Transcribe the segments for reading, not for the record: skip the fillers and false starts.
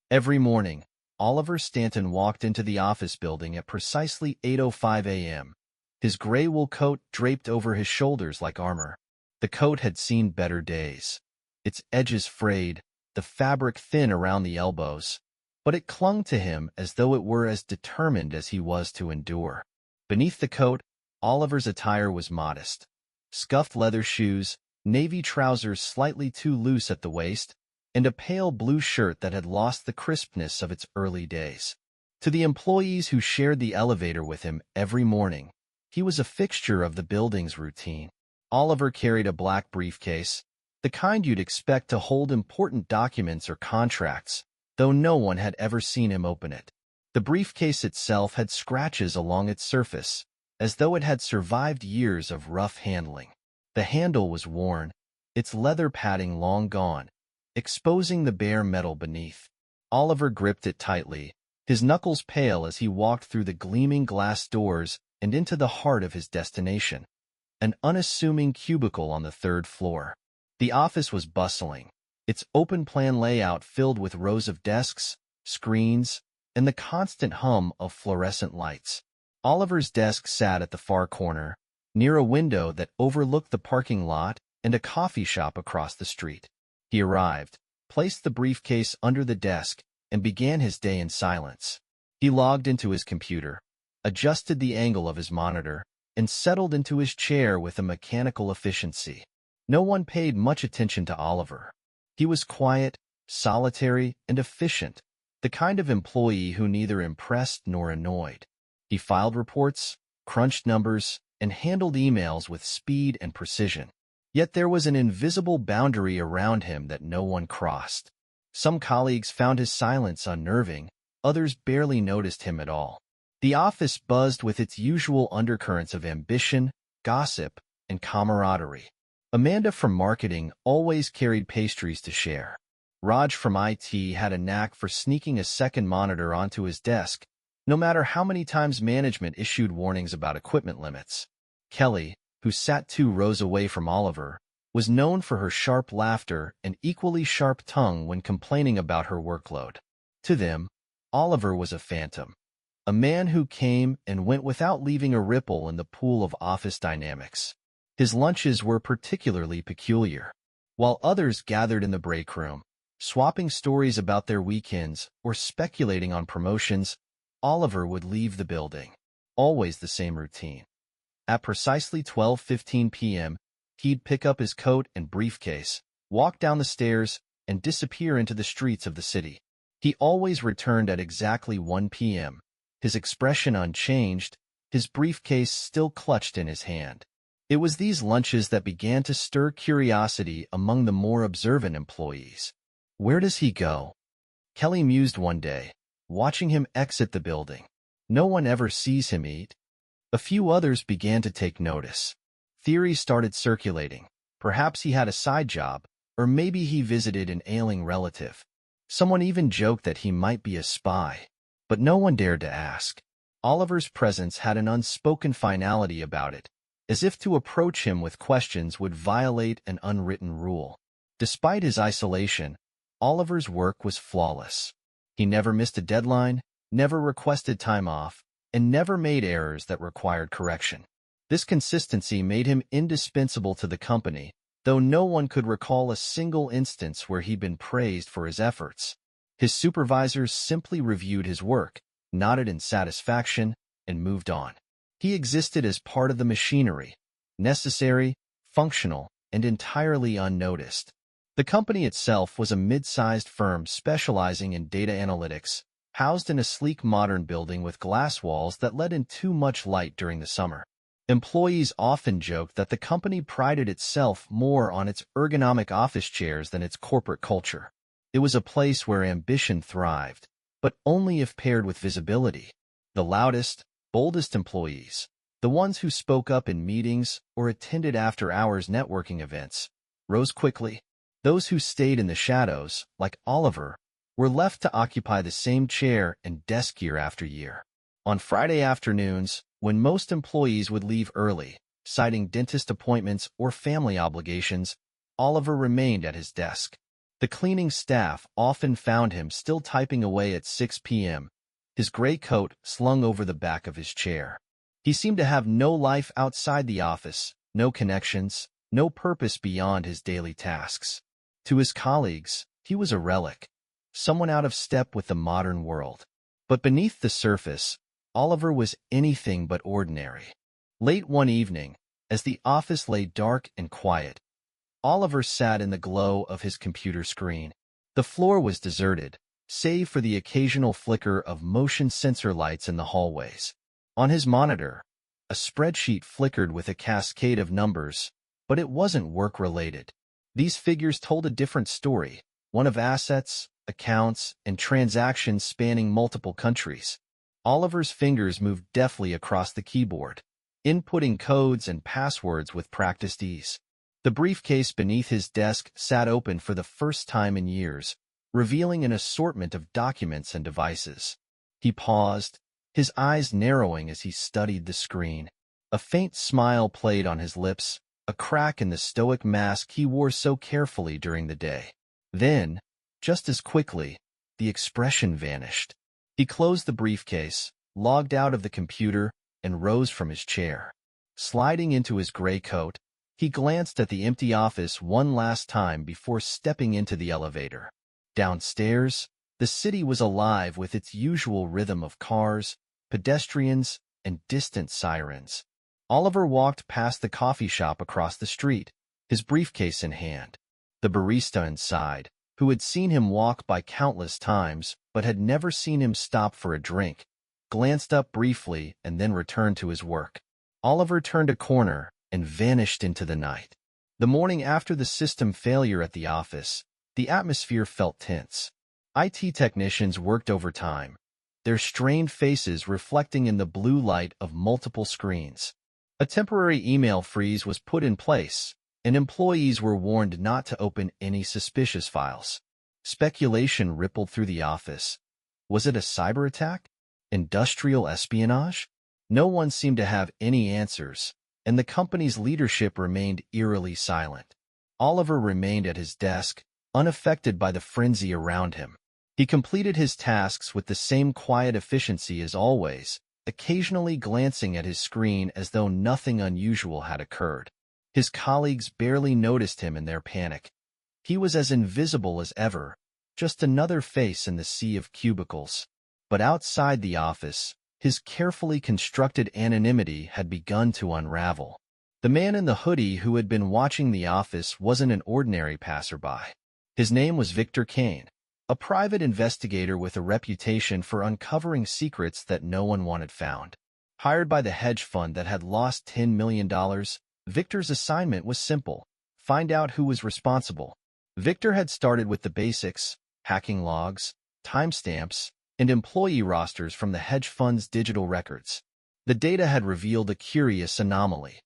Every morning, Oliver Stanton walked into the office building at precisely 8:05 a.m., his gray wool coat draped over his shoulders like armor. The coat had seen better days, its edges frayed, the fabric thin around the elbows, but it clung to him as though it were as determined as he was to endure. Beneath the coat, Oliver's attire was modest. Scuffed leather shoes, navy trousers slightly too loose at the waist, and a pale blue shirt that had lost the crispness of its early days. To the employees who shared the elevator with him every morning, he was a fixture of the building's routine. Oliver carried a black briefcase, the kind you'd expect to hold important documents or contracts, though no one had ever seen him open it. The briefcase itself had scratches along its surface, as though it had survived years of rough handling. The handle was worn, its leather padding long gone, exposing the bare metal beneath. Oliver gripped it tightly, his knuckles pale as he walked through the gleaming glass doors and into the heart of his destination, an unassuming cubicle on the third floor. The office was bustling, its open-plan layout filled with rows of desks, screens, and the constant hum of fluorescent lights. Oliver's desk sat at the far corner, near a window that overlooked the parking lot and a coffee shop across the street. He arrived, placed the briefcase under the desk, and began his day in silence. He logged into his computer, adjusted the angle of his monitor, and settled into his chair with a mechanical efficiency. No one paid much attention to Oliver. He was quiet, solitary, and efficient, the kind of employee who neither impressed nor annoyed. He filed reports, crunched numbers, and handled emails with speed and precision. Yet there was an invisible boundary around him that no one crossed. Some colleagues found his silence unnerving, others barely noticed him at all. The office buzzed with its usual undercurrents of ambition, gossip, and camaraderie. Amanda from marketing always carried pastries to share. Raj from IT had a knack for sneaking a second monitor onto his desk, no matter how many times management issued warnings about equipment limits. Kelly, who sat 2 rows away from Oliver, was known for her sharp laughter and equally sharp tongue when complaining about her workload. To them, Oliver was a phantom, a man who came and went without leaving a ripple in the pool of office dynamics. His lunches were particularly peculiar. While others gathered in the break room, swapping stories about their weekends or speculating on promotions, Oliver would leave the building. Always the same routine. At precisely 12:15 p.m., he'd pick up his coat and briefcase, walk down the stairs, and disappear into the streets of the city. He always returned at exactly 1 p.m., his expression unchanged, his briefcase still clutched in his hand. It was these lunches that began to stir curiosity among the more observant employees. Where does he go? Kelly mused one day, watching him exit the building. No one ever sees him eat. A few others began to take notice. Theories started circulating. Perhaps he had a side job, or maybe he visited an ailing relative. Someone even joked that he might be a spy, but no one dared to ask. Oliver's presence had an unspoken finality about it, as if to approach him with questions would violate an unwritten rule. Despite his isolation, Oliver's work was flawless. He never missed a deadline, never requested time off, and never made errors that required correction. This consistency made him indispensable to the company, though no one could recall a single instance where he'd been praised for his efforts. His supervisors simply reviewed his work, nodded in satisfaction, and moved on. He existed as part of the machinery, necessary, functional, and entirely unnoticed. The company itself was a mid-sized firm specializing in data analytics, housed in a sleek modern building with glass walls that let in too much light during the summer. Employees often joked that the company prided itself more on its ergonomic office chairs than its corporate culture. It was a place where ambition thrived, but only if paired with visibility. The loudest, boldest employees, the ones who spoke up in meetings or attended after-hours networking events, rose quickly. Those who stayed in the shadows, like Oliver, were left to occupy the same chair and desk year after year. On Friday afternoons, when most employees would leave early, citing dentist appointments or family obligations, Oliver remained at his desk. The cleaning staff often found him still typing away at 6 p.m., his gray coat slung over the back of his chair. He seemed to have no life outside the office, no connections, no purpose beyond his daily tasks. To his colleagues, he was a relic, someone out of step with the modern world. But beneath the surface, Oliver was anything but ordinary. Late one evening, as the office lay dark and quiet, Oliver sat in the glow of his computer screen. The floor was deserted, save for the occasional flicker of motion sensor lights in the hallways. On his monitor, a spreadsheet flickered with a cascade of numbers, but it wasn't work-related. These figures told a different story, one of assets, accounts, and transactions spanning multiple countries. Oliver's fingers moved deftly across the keyboard, inputting codes and passwords with practiced ease. The briefcase beneath his desk sat open for the first time in years, revealing an assortment of documents and devices. He paused, his eyes narrowing as he studied the screen. A faint smile played on his lips, a crack in the stoic mask he wore so carefully during the day. Then, just as quickly, the expression vanished. He closed the briefcase, logged out of the computer, and rose from his chair. Sliding into his gray coat, he glanced at the empty office one last time before stepping into the elevator. Downstairs, the city was alive with its usual rhythm of cars, pedestrians, and distant sirens. Oliver walked past the coffee shop across the street, his briefcase in hand. The barista inside, who had seen him walk by countless times but had never seen him stop for a drink, glanced up briefly and then returned to his work. Oliver turned a corner and vanished into the night. The morning after the system failure at the office, the atmosphere felt tense. IT technicians worked overtime, their strained faces reflecting in the blue light of multiple screens. A temporary email freeze was put in place, and employees were warned not to open any suspicious files. Speculation rippled through the office. Was it a cyber attack? Industrial espionage? No one seemed to have any answers, and the company's leadership remained eerily silent. Oliver remained at his desk, unaffected by the frenzy around him. He completed his tasks with the same quiet efficiency as always, occasionally glancing at his screen as though nothing unusual had occurred. His colleagues barely noticed him in their panic. He was as invisible as ever, just another face in the sea of cubicles. But outside the office, his carefully constructed anonymity had begun to unravel. The man in the hoodie who had been watching the office wasn't an ordinary passerby. His name was Victor Kane, a private investigator with a reputation for uncovering secrets that no one wanted found. Hired by the hedge fund that had lost $10 million, Victor's assignment was simple: find out who was responsible. Victor had started with the basics: hacking logs, timestamps, and employee rosters from the hedge fund's digital records. The data had revealed a curious anomaly: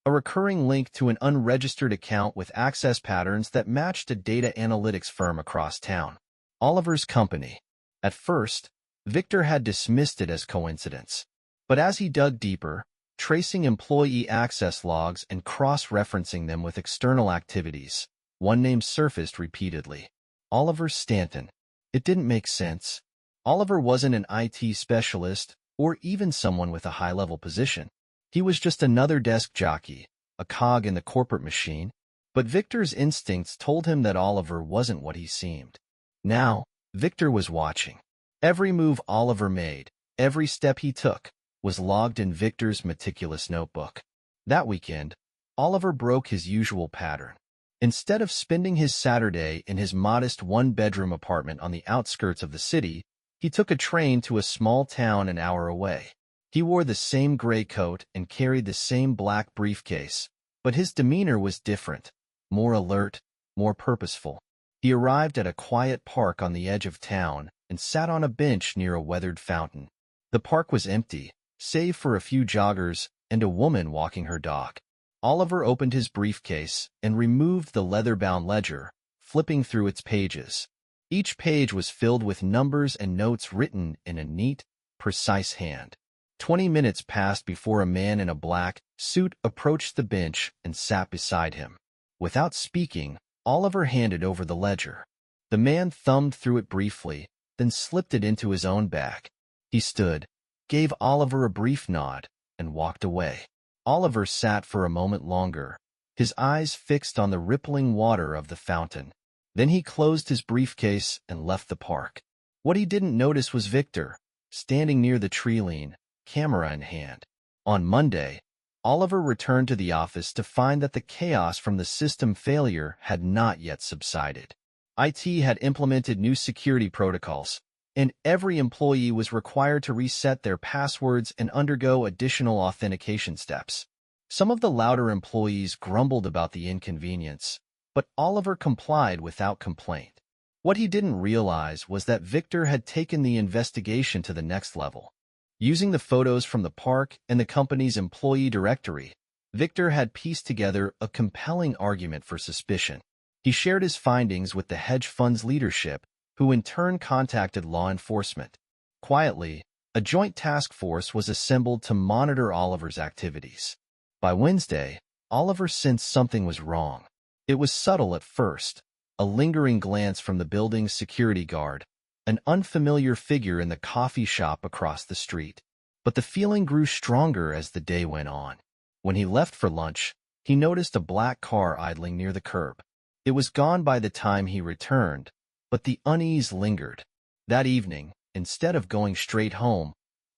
a recurring link to an unregistered account with access patterns that matched a data analytics firm across town. Oliver's company. At first, Victor had dismissed it as coincidence. But as he dug deeper, tracing employee access logs and cross-referencing them with external activities, one name surfaced repeatedly: Oliver Stanton. It didn't make sense. Oliver wasn't an IT specialist or even someone with a high-level position. He was just another desk jockey, a cog in the corporate machine. But Victor's instincts told him that Oliver wasn't what he seemed. Now, Victor was watching. Every move Oliver made, every step he took, was logged in Victor's meticulous notebook. That weekend, Oliver broke his usual pattern. Instead of spending his Saturday in his modest one-bedroom apartment on the outskirts of the city, he took a train to a small town an hour away. He wore the same gray coat and carried the same black briefcase, but his demeanor was different, more alert, more purposeful. He arrived at a quiet park on the edge of town and sat on a bench near a weathered fountain. The park was empty, save for a few joggers and a woman walking her dog. Oliver opened his briefcase and removed the leather-bound ledger, flipping through its pages. Each page was filled with numbers and notes written in a neat, precise hand. 20 minutes passed before a man in a black suit approached the bench and sat beside him. Without speaking, Oliver handed over the ledger. The man thumbed through it briefly, then slipped it into his own bag. He stood, gave Oliver a brief nod, and walked away. Oliver sat for a moment longer, his eyes fixed on the rippling water of the fountain. Then he closed his briefcase and left the park. What he didn't notice was Victor, standing near the tree line, camera in hand. On Monday, Oliver returned to the office to find that the chaos from the system failure had not yet subsided. IT had implemented new security protocols, and every employee was required to reset their passwords and undergo additional authentication steps. Some of the louder employees grumbled about the inconvenience, but Oliver complied without complaint. What he didn't realize was that Victor had taken the investigation to the next level. Using the photos from the park and the company's employee directory, Victor had pieced together a compelling argument for suspicion. He shared his findings with the hedge fund's leadership, who in turn contacted law enforcement. Quietly, a joint task force was assembled to monitor Oliver's activities. By Wednesday, Oliver sensed something was wrong. It was subtle at first, a lingering glance from the building's security guard, an unfamiliar figure in the coffee shop across the street. But the feeling grew stronger as the day went on. When he left for lunch, he noticed a black car idling near the curb. It was gone by the time he returned, but the unease lingered. That evening, instead of going straight home,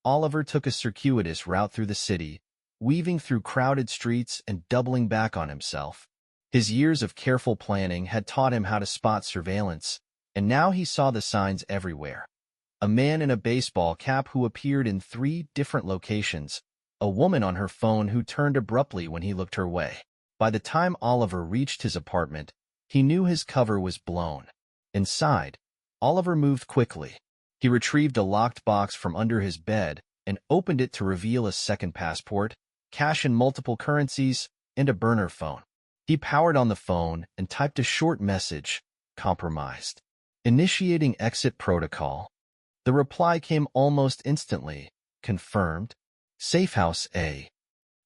Oliver took a circuitous route through the city, weaving through crowded streets and doubling back on himself. His years of careful planning had taught him how to spot surveillance, and now he saw the signs everywhere. A man in a baseball cap who appeared in 3 different locations, a woman on her phone who turned abruptly when he looked her way. By the time Oliver reached his apartment, he knew his cover was blown. Inside, Oliver moved quickly. He retrieved a locked box from under his bed and opened it to reveal a second passport, cash in multiple currencies, and a burner phone. He powered on the phone and typed a short message, compromised. Initiating exit protocol. The reply came almost instantly, confirmed. Safehouse A.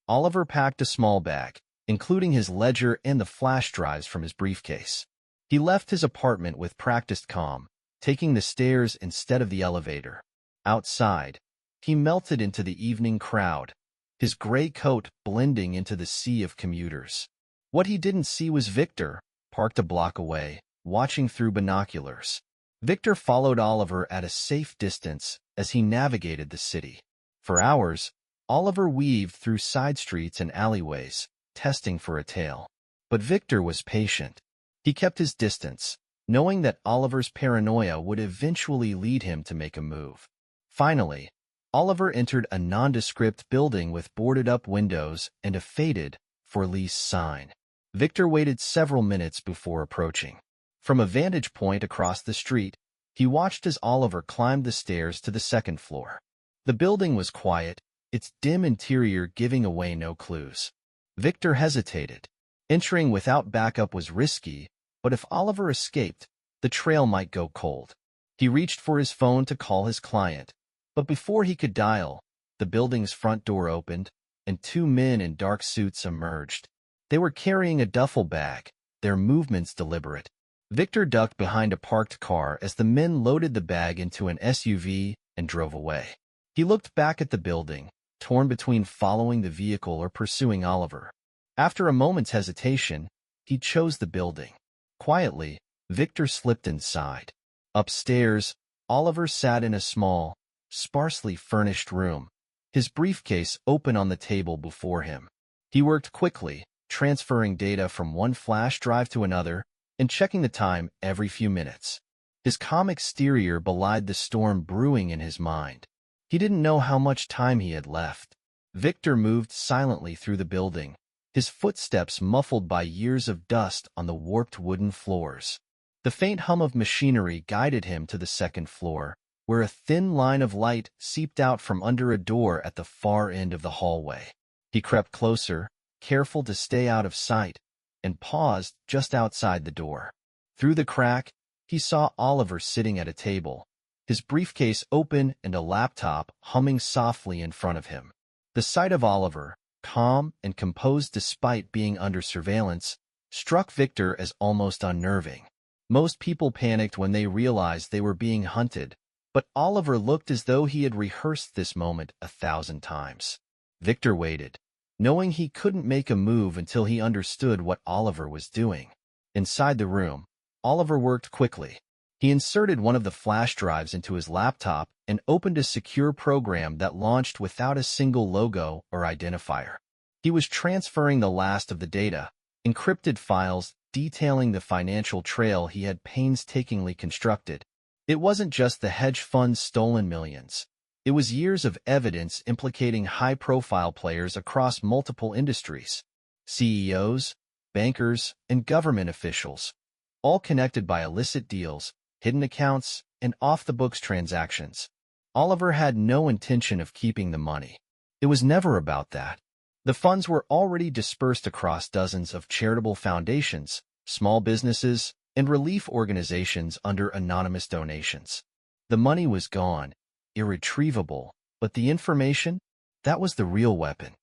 Oliver packed a small bag, including his ledger and the flash drives from his briefcase. He left his apartment with practiced calm, taking the stairs instead of the elevator. Outside, he melted into the evening crowd, his gray coat blending into the sea of commuters. What he didn't see was Victor, parked a block away, watching through binoculars. Victor followed Oliver at a safe distance as he navigated the city. For hours, Oliver weaved through side streets and alleyways, testing for a tail. But Victor was patient. He kept his distance, knowing that Oliver's paranoia would eventually lead him to make a move. Finally, Oliver entered a nondescript building with boarded-up windows and a faded, "For lease" sign. Victor waited several minutes before approaching. From a vantage point across the street, he watched as Oliver climbed the stairs to the second floor. The building was quiet, its dim interior giving away no clues. Victor hesitated. Entering without backup was risky, but if Oliver escaped, the trail might go cold. He reached for his phone to call his client, but before he could dial, the building's front door opened, and 2 men in dark suits emerged. They were carrying a duffel bag, their movements deliberate. Victor ducked behind a parked car as the men loaded the bag into an SUV and drove away. He looked back at the building, torn between following the vehicle or pursuing Oliver. After a moment's hesitation, he chose the building. Quietly, Victor slipped inside. Upstairs, Oliver sat in a small, sparsely furnished room, his briefcase open on the table before him. He worked quickly, transferring data from one flash drive to another and checking the time every few minutes. His calm exterior belied the storm brewing in his mind. He didn't know how much time he had left. Victor moved silently through the building, his footsteps muffled by years of dust on the warped wooden floors. The faint hum of machinery guided him to the second floor, where a thin line of light seeped out from under a door at the far end of the hallway. He crept closer, careful to stay out of sight, and paused just outside the door. Through the crack, he saw Oliver sitting at a table, his briefcase open and a laptop humming softly in front of him. The sight of Oliver, calm and composed despite being under surveillance, struck Victor as almost unnerving. Most people panicked when they realized they were being hunted, but Oliver looked as though he had rehearsed this moment 1,000 times. Victor waited, knowing he couldn't make a move until he understood what Oliver was doing. Inside the room, Oliver worked quickly. He inserted one of the flash drives into his laptop and opened a secure program that launched without a single logo or identifier. He was transferring the last of the data, encrypted files detailing the financial trail he had painstakingly constructed. It wasn't just the hedge fund's stolen millions. It was years of evidence implicating high-profile players across multiple industries, CEOs, bankers, and government officials, all connected by illicit deals, hidden accounts, and off-the-books transactions. Oliver had no intention of keeping the money. It was never about that. The funds were already dispersed across dozens of charitable foundations, small businesses, and relief organizations under anonymous donations. The money was gone, irretrievable, but the information, that was the real weapon.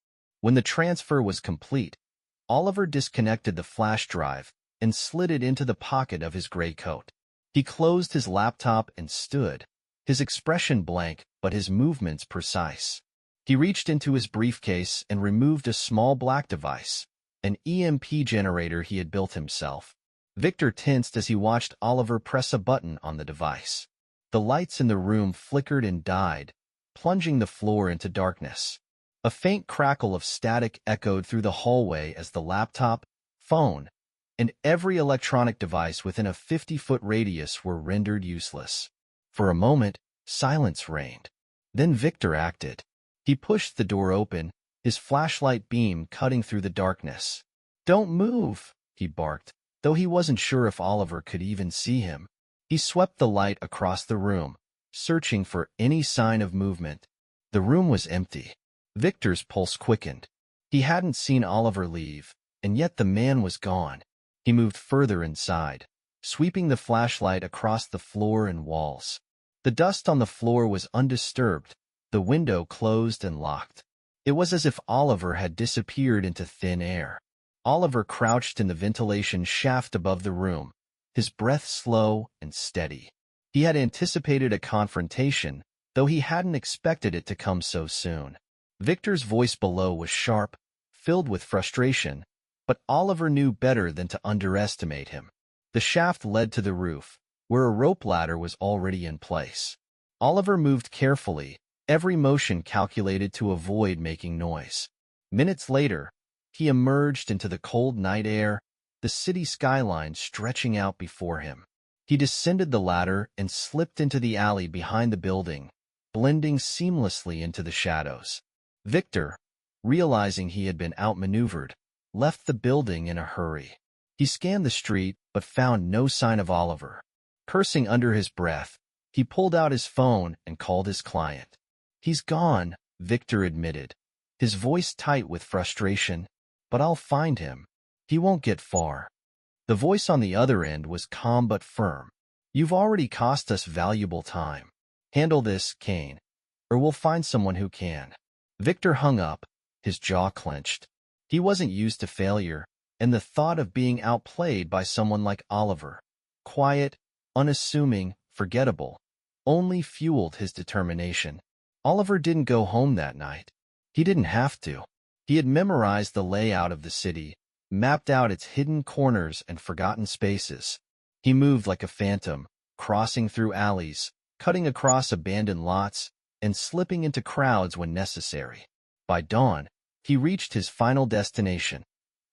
When the transfer was complete, Oliver disconnected the flash drive and slid it into the pocket of his gray coat. He closed his laptop and stood, his expression blank but his movements precise. He reached into his briefcase and removed a small black device, an EMP generator he had built himself. Victor tensed as he watched Oliver press a button on the device. The lights in the room flickered and died, plunging the floor into darkness. A faint crackle of static echoed through the hallway as the laptop, phone, and every electronic device within a 50-foot radius were rendered useless. For a moment, silence reigned. Then Victor acted. He pushed the door open, his flashlight beam cutting through the darkness. "Don't move," he barked, though he wasn't sure if Oliver could even see him. He swept the light across the room, searching for any sign of movement. The room was empty. Victor's pulse quickened. He hadn't seen Oliver leave, and yet the man was gone. He moved further inside, sweeping the flashlight across the floor and walls. The dust on the floor was undisturbed, the window closed and locked. It was as if Oliver had disappeared into thin air. Oliver crouched in the ventilation shaft above the room, his breath slow and steady. He had anticipated a confrontation, though he hadn't expected it to come so soon. Victor's voice below was sharp, filled with frustration, but Oliver knew better than to underestimate him. The shaft led to the roof, where a rope ladder was already in place. Oliver moved carefully, every motion calculated to avoid making noise. Minutes later, he emerged into the cold night air, the city skyline stretching out before him. He descended the ladder and slipped into the alley behind the building, blending seamlessly into the shadows. Victor, realizing he had been outmaneuvered, left the building in a hurry. He scanned the street but found no sign of Oliver. Cursing under his breath, he pulled out his phone and called his client. "He's gone," Victor admitted, his voice tight with frustration. "But I'll find him. He won't get far." The voice on the other end was calm but firm. "You've already cost us valuable time. Handle this, Kane, or we'll find someone who can." Victor hung up, his jaw clenched. He wasn't used to failure, and the thought of being outplayed by someone like Oliver, quiet, unassuming, forgettable, only fueled his determination. Oliver didn't go home that night. He didn't have to. He had memorized the layout of the city, mapped out its hidden corners and forgotten spaces. He moved like a phantom, crossing through alleys, cutting across abandoned lots, and slipping into crowds when necessary. By dawn, he reached his final destination,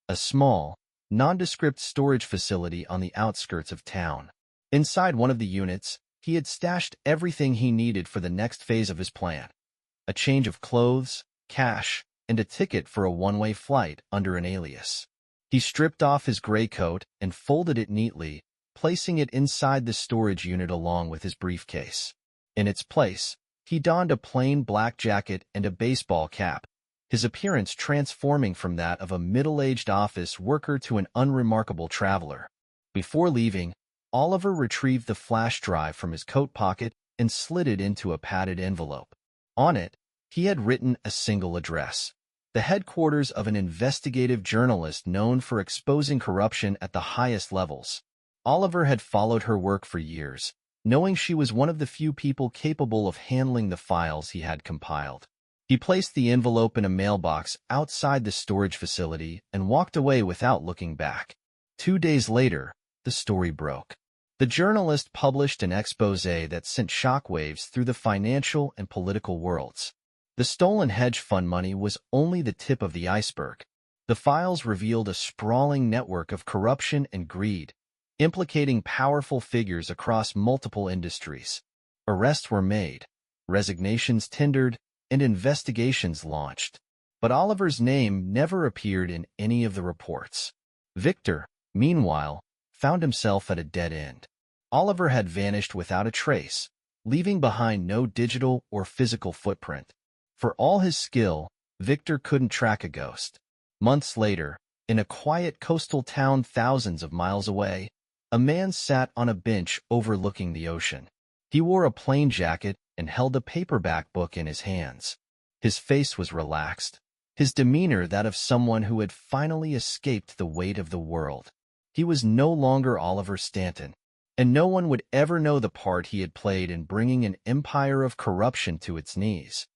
a small, nondescript storage facility on the outskirts of town. Inside one of the units, he had stashed everything he needed for the next phase of his plan: a change of clothes, cash, and a ticket for a one-way flight under an alias. He stripped off his gray coat and folded it neatly, placing it inside the storage unit along with his briefcase. In its place, he donned a plain black jacket and a baseball cap, his appearance transforming from that of a middle-aged office worker to an unremarkable traveler. Before leaving, Oliver retrieved the flash drive from his coat pocket and slid it into a padded envelope. On it, he had written a single address: the headquarters of an investigative journalist known for exposing corruption at the highest levels. Oliver had followed her work for years, knowing she was one of the few people capable of handling the files he had compiled. He placed the envelope in a mailbox outside the storage facility and walked away without looking back. 2 days later, the story broke. The journalist published an exposé that sent shockwaves through the financial and political worlds. The stolen hedge fund money was only the tip of the iceberg. The files revealed a sprawling network of corruption and greed, implicating powerful figures across multiple industries. Arrests were made, resignations tendered, and investigations launched. But Oliver's name never appeared in any of the reports. Victor, meanwhile, found himself at a dead end. Oliver had vanished without a trace, leaving behind no digital or physical footprint. For all his skill, Victor couldn't track a ghost. Months later, in a quiet coastal town thousands of miles away, a man sat on a bench overlooking the ocean. He wore a plain jacket and held a paperback book in his hands. His face was relaxed, his demeanor that of someone who had finally escaped the weight of the world. He was no longer Oliver Stanton, and no one would ever know the part he had played in bringing an empire of corruption to its knees.